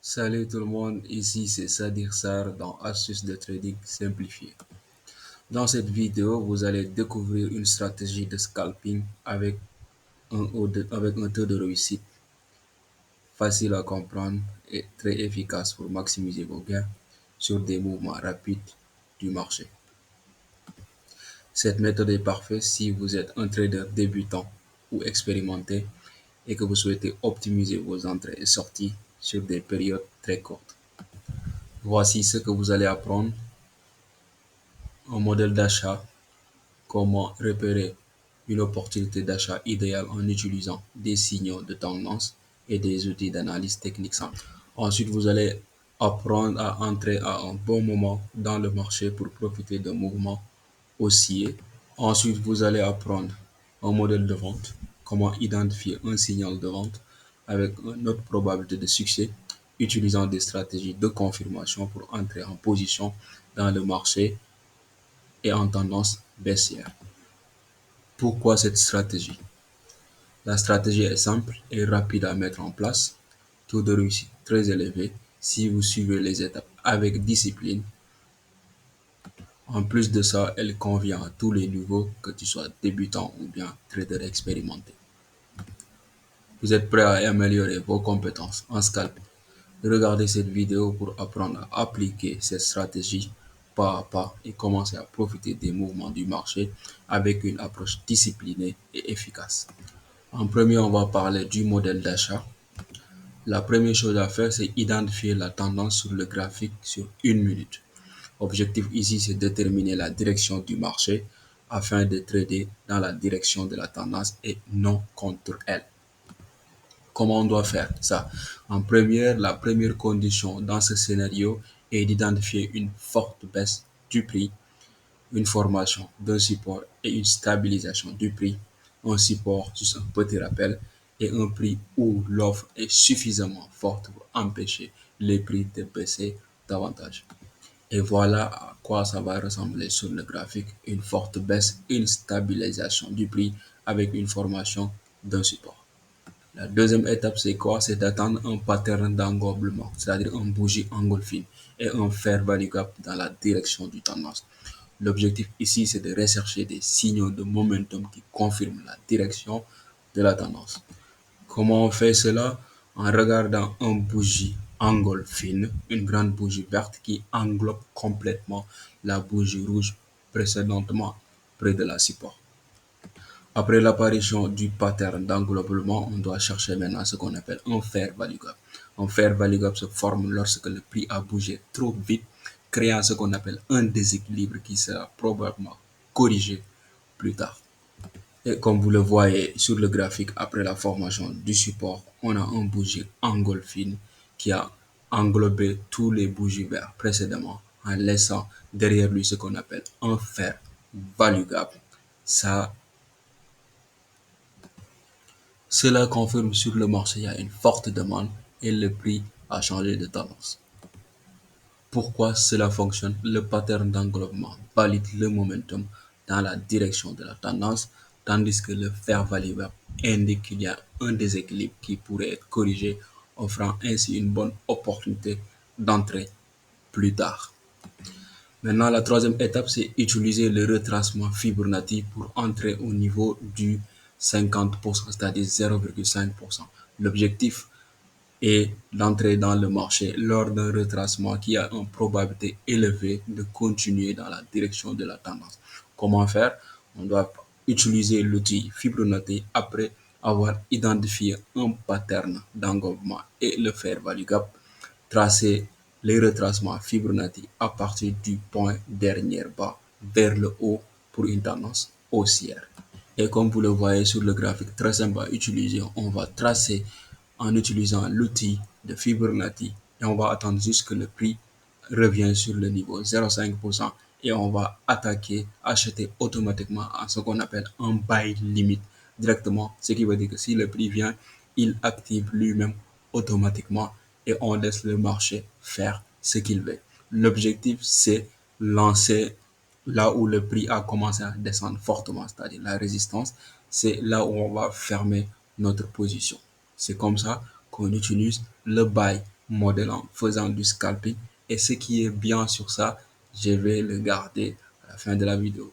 Salut tout le monde, ici c'est Sadir Sar dans Astuces de Trading Simplifié. Dans cette vidéo, vous allez découvrir une stratégie de scalping avec un taux de réussite facile à comprendre et très efficace pour maximiser vos gains sur des mouvements rapides du marché. Cette méthode est parfaite si vous êtes un trader débutant ou expérimenté et que vous souhaitez optimiser vos entrées et sorties sur des périodes très courtes. Voici ce que vous allez apprendre: un modèle d'achat, comment repérer une opportunité d'achat idéale en utilisant des signaux de tendance et des outils d'analyse technique simple. Ensuite, vous allez apprendre à entrer à un bon moment dans le marché pour profiter d'un mouvement haussier. Ensuite, vous allez apprendre un modèle de vente, comment identifier un signal de vente avec une haute probabilité de succès, utilisant des stratégies de confirmation pour entrer en position dans le marché et en tendance baissière. Pourquoi cette stratégie? La stratégie est simple et rapide à mettre en place, taux de réussite très élevé si vous suivez les étapes avec discipline. En plus de ça, elle convient à tous les niveaux, que tu sois débutant ou bien trader expérimenté. Vous êtes prêt à améliorer vos compétences en scalp? Regardez cette vidéo pour apprendre à appliquer cette stratégie pas à pas et commencer à profiter des mouvements du marché avec une approche disciplinée et efficace. En premier, on va parler du modèle d'achat. La première chose à faire, c'est identifier la tendance sur le graphique sur une minute. L'objectif ici, c'est de déterminer la direction du marché afin de trader dans la direction de la tendance et non contre elle. Comment on doit faire ça? La première condition dans ce scénario est d'identifier une forte baisse du prix, une formation d'un support et une stabilisation du prix. Un support, juste un petit rappel, et un prix où l'offre est suffisamment forte pour empêcher les prix de baisser davantage. Et voilà à quoi ça va ressembler sur le graphique: une forte baisse, une stabilisation du prix avec une formation d'un support. La deuxième étape, c'est quoi? C'est d'attendre un pattern d'engorgement, c'est-à-dire un bougie engulfing et un fair value gap dans la direction du tendance. L'objectif ici, c'est de rechercher des signaux de momentum qui confirment la direction de la tendance. Comment on fait cela? En regardant un bougie engulfing, une grande bougie verte qui englobe complètement la bougie rouge précédemment près de la support. Après l'apparition du pattern d'englobement, on doit chercher maintenant ce qu'on appelle un fair value gap. Un fair value gap se forme lorsque le prix a bougé trop vite, créant ce qu'on appelle un déséquilibre qui sera probablement corrigé plus tard. Et comme vous le voyez sur le graphique, après la formation du support, on a un bougie engulfing qui a englobé tous les bougies verts précédemment en laissant derrière lui ce qu'on appelle un fair value gap. Ça Cela confirme sur le marché il y a une forte demande et le prix a changé de tendance. Pourquoi cela fonctionne? Le pattern d'englobement valide le momentum dans la direction de la tendance, tandis que le fair value gap indique qu'il y a un déséquilibre qui pourrait être corrigé, offrant ainsi une bonne opportunité d'entrée plus tard. Maintenant, la troisième étape, c'est utiliser le retracement Fibonacci pour entrer au niveau du 50%, c'est-à-dire 0,5%. L'objectif est d'entrer dans le marché lors d'un retracement qui a une probabilité élevée de continuer dans la direction de la tendance. Comment faire? On doit utiliser l'outil Fibonacci après avoir identifié un pattern d'engorgement et le fair value gap, tracer les retracements Fibonacci à partir du point dernier bas vers le haut pour une tendance haussière. Et comme vous le voyez sur le graphique, très simple à utiliser, on va tracer en utilisant l'outil de Fibonacci et on va attendre jusqu'à ce que le prix revienne sur le niveau 0,5% et on va acheter automatiquement à ce qu'on appelle un buy limit directement, ce qui veut dire que si le prix vient, il active lui-même automatiquement et on laisse le marché faire ce qu'il veut. L'objectif, c'est lancer là où le prix a commencé à descendre fortement, c'est-à-dire la résistance, c'est là où on va fermer notre position. C'est comme ça qu'on utilise le buy modèle en faisant du scalping. Et ce qui est bien sur ça, je vais le garder à la fin de la vidéo.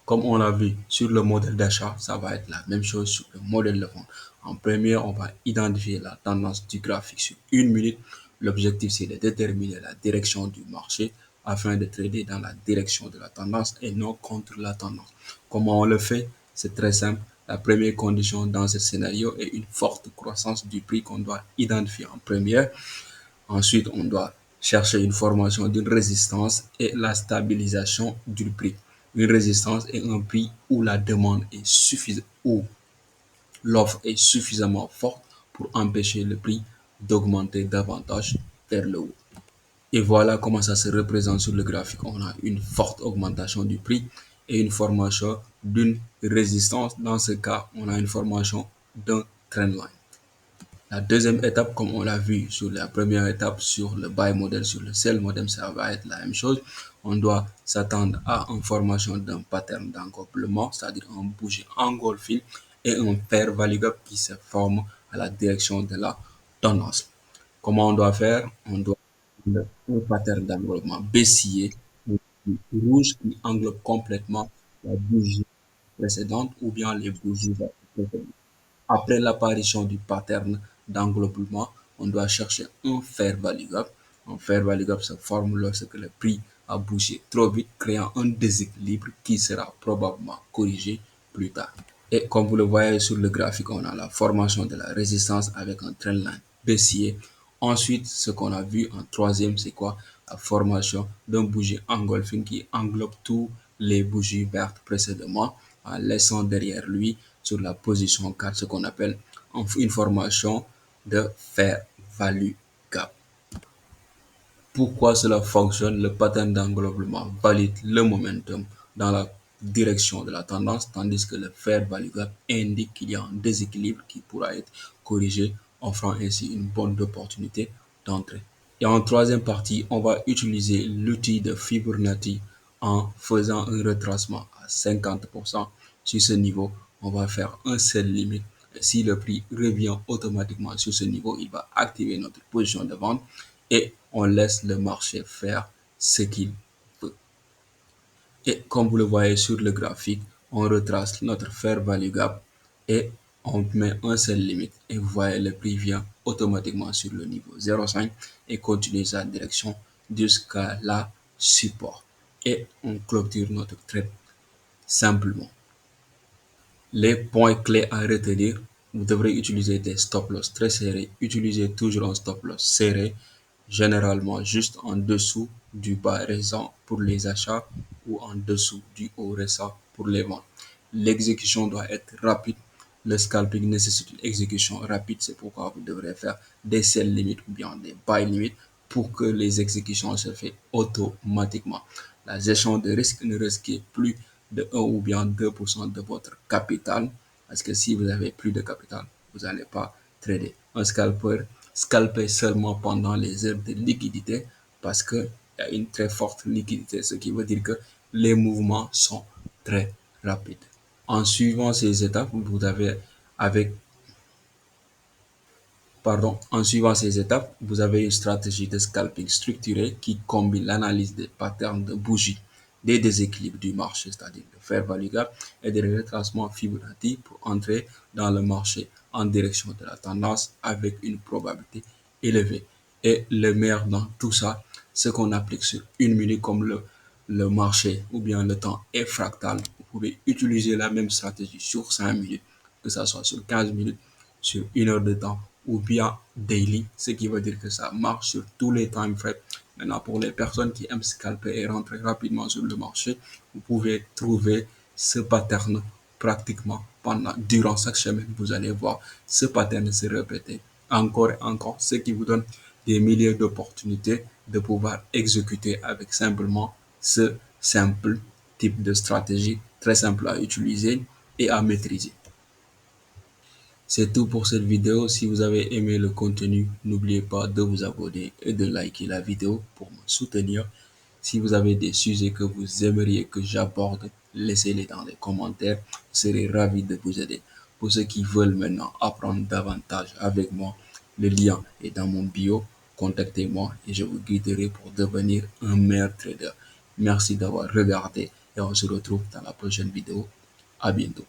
Comme on l'a vu sur le modèle d'achat, ça va être la même chose sur le modèle de vente. En premier, on va identifier la tendance du graphique sur une minute. L'objectif, c'est de déterminer la direction du marché afin de trader dans la direction de la tendance et non contre la tendance. Comment on le fait? C'est très simple. La première condition dans ce scénario est une forte croissance du prix qu'on doit identifier en première. Ensuite, on doit chercher une formation d'une résistance et la stabilisation du prix. Une résistance est un prix où la demande est suffisante, où l'offre est suffisamment forte pour empêcher le prix d'augmenter davantage vers le haut. Et voilà comment ça se représente sur le graphique. On a une forte augmentation du prix et une formation d'une résistance. Dans ce cas, on a une formation d'un trendline. La deuxième étape, comme on l'a vu sur la première étape, sur le buy model, sur le sell model, ça va être la même chose. On doit s'attendre à une formation d'un pattern d'engorgement, c'est-à-dire un bougie engulfing et un fair value gap qui se forme à la direction de la tendance. Comment on doit faire? On doit prendre un pattern d'engorgement baissier, rouge qui englobe complètement la bougie précédente ou bien les bougies précédentes. Après l'apparition du pattern d'englobement, on doit chercher un fair value gap. Un fair value gap se forme lorsque le prix a bougé trop vite, créant un déséquilibre qui sera probablement corrigé plus tard. Et comme vous le voyez sur le graphique, on a la formation de la résistance avec un trendline baissier. Ensuite, ce qu'on a vu en troisième, c'est quoi? La formation d'un bougie engulfing qui englobe tous les bougies vertes précédemment en laissant derrière lui sur la position 4 ce qu'on appelle une formation de fair value gap. Pourquoi cela fonctionne? Le pattern d'englobement valide le momentum dans la direction de la tendance, tandis que le fair value gap indique qu'il y a un déséquilibre qui pourra être corrigé, offrant ainsi une bonne opportunité d'entrée. Et en troisième partie, on va utiliser l'outil de Fibonacci en faisant un retracement à 50% sur ce niveau. On va faire un sell limite. Et si le prix revient automatiquement sur ce niveau, il va activer notre position de vente et on laisse le marché faire ce qu'il veut. Et comme vous le voyez sur le graphique, on retrace notre fair value gap et on met un seul limite. Et vous voyez, le prix vient automatiquement sur le niveau 0,5 et continue sa direction jusqu'à la support. Et on clôture notre trade simplement. Les points clés à retenir, vous devrez utiliser des stop loss très serrés. Utilisez toujours un stop loss serré, généralement juste en dessous du bas récent pour les achats ou en dessous du haut récent pour les ventes. L'exécution doit être rapide. Le scalping nécessite une exécution rapide. C'est pourquoi vous devrez faire des sell limites ou bien des buy limites pour que les exécutions se fassent automatiquement. La gestion de risque, ne risquez plus de 1 ou bien 2% de votre capital. Parce que si vous avez plus de capital, vous n'allez pas trader. Un scalper scalper seulement pendant les heures de liquidité parce qu'il y a une très forte liquidité, ce qui veut dire que les mouvements sont très rapides. En suivant ces étapes, vous avez avec en suivant ces étapes, vous avez une stratégie de scalping structurée qui combine l'analyse des patterns de bougies, des déséquilibres du marché, c'est-à-dire le fair value gap, et des retracements Fibonacci pour entrer dans le marché en direction de la tendance avec une probabilité élevée. Et le meilleur dans tout ça, ce qu'on applique sur une minute comme le marché ou bien le temps est fractal, vous pouvez utiliser la même stratégie sur 5 minutes, que ce soit sur 15 minutes, sur une heure de temps ou bien daily, ce qui veut dire que ça marche sur tous les time frames. Maintenant, pour les personnes qui aiment scalper et rentrer rapidement sur le marché, vous pouvez trouver ce pattern pratiquement durant chaque semaine. Vous allez voir ce pattern se répéter encore et encore, ce qui vous donne des milliers d'opportunités de pouvoir exécuter avec simplement ce simple type de stratégie, très simple à utiliser et à maîtriser. C'est tout pour cette vidéo. Si vous avez aimé le contenu, n'oubliez pas de vous abonner et de liker la vidéo pour me soutenir. Si vous avez des sujets que vous aimeriez que j'aborde, laissez-les dans les commentaires. Je serai ravi de vous aider. Pour ceux qui veulent maintenant apprendre davantage avec moi, le lien est dans mon bio. contactez-moi et je vous guiderai pour devenir un meilleur trader. Merci d'avoir regardé et on se retrouve dans la prochaine vidéo. À bientôt.